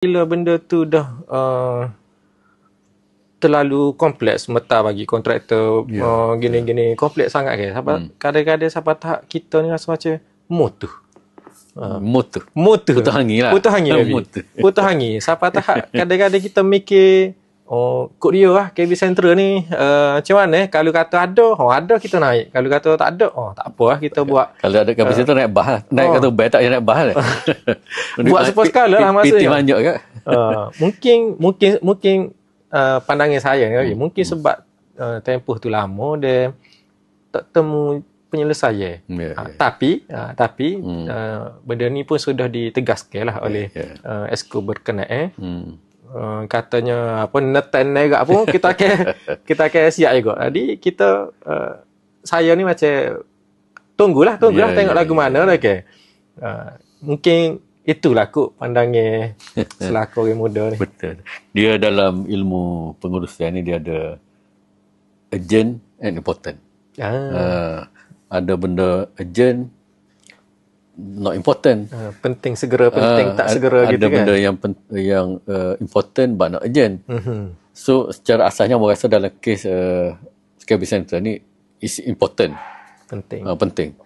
Bila benda tu dah terlalu kompleks meta bagi kontraktor, gini-gini kompleks sangat ke. Kadang-kadang sampai tahap kita ni rasa macam mutu. Putus angin lah. Putus angin. Putus angin. Sampai tahap kadang-kadang kita mikir, kod dia lah KB Central ni macam mana kalau kata ada kita naik, kalau kata tak ada tak apa lah kita buat. Kalau ada KB Central naik bas lah, naik kata bas tak payah naik bas lah. Buat support skala lah maksudnya. PT banyak kan. Mungkin pandangan saya ni mungkin sebab tempoh tu lama dan tak temu penyelesaian. Tapi benda ni pun sudah ditegaskan lah oleh Exco berkenaan. Katanya apa netan negak pun kita akan siap juga. Jadi kita saya ni macam tunggulah tengok lagu mana lah ke. Mungkin itulah kot pandangan selaku orang muda ni. Betul. Dia dalam ilmu pengurusan ni dia ada urgent and important. Ada benda urgent, not important. Penting segera, penting tak segera ada gitu kan. Ada benda yang important but not urgent. So secara asasnya saya rasa dalam kes KB Central ni is important. Penting.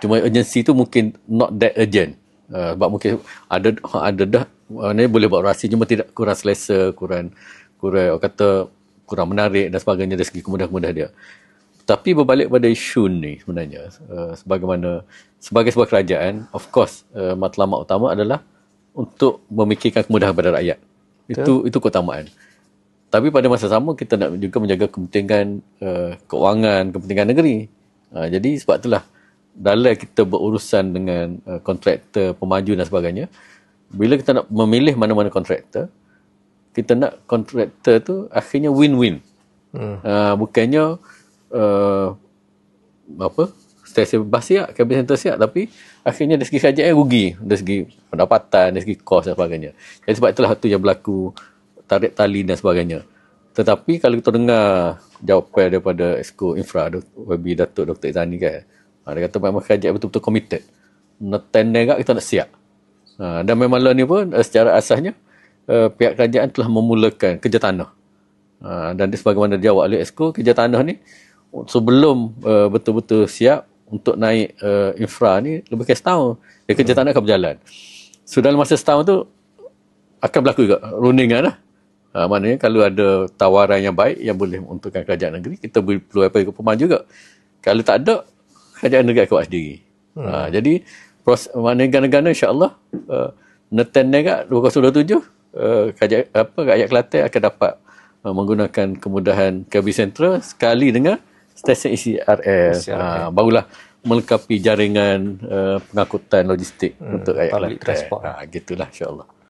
Cuma urgency tu mungkin not that urgent. Sebab mungkin ada dah ni boleh buat orasi cuma tidak kurang selesa, kurang orang kata kurang menarik dan sebagainya dari segi kemudahan dia. Tapi berbalik pada isu ni sebenarnya sebagai sebuah kerajaan, of course matlamat utama adalah untuk memikirkan kemudahan pada rakyat. Itu keutamaan. Tapi pada masa sama kita nak juga menjaga kepentingan keuangan, kepentingan negeri. Jadi sebab itulah dalam kita berurusan dengan kontraktor, pemaju dan sebagainya, bila kita nak memilih mana-mana kontraktor, kita nak kontraktor tu akhirnya win-win. Bukannya stesen bas siap, KB Central siap, tapi akhirnya dari segi kerajaan rugi, dari segi pendapatan, dari segi kos dan sebagainya. Jadi sebab itulah tu yang berlaku tarik tali dan sebagainya. Tetapi kalau kita dengar jawapan daripada Exco Infra, YB Datuk Dr. Izani kan, dia kata memang kerajaan betul-betul committed. Netan negak kita nak siap. Dan memang lah ni pun secara asasnya pihak kerajaan telah memulakan kerja tanah. Dan sebagaimana dijawab oleh Exco, kerja tanah ni sebelum betul-betul siap untuk naik infra ni lebih kurang setahun. Dia kerja tanah akan berjalan. So dalam masa setahun tu akan berlaku juga rundingan lah. Maknanya kalau ada tawaran yang baik yang boleh menguntungkan kerajaan negeri, kita perlu apa ke pemaju juga. Kalau tak ada, kerajaan negeri akan buat sendiri. Jadi negara-negara insya-Allah Netan negara 2027 rakyat Kelantan akan dapat menggunakan kemudahan KB Central sekali dengan stesen ECRS. Barulah melengkapi jaringan pengangkutan logistik untuk rakyat Kelantan. Gitulah insya-Allah.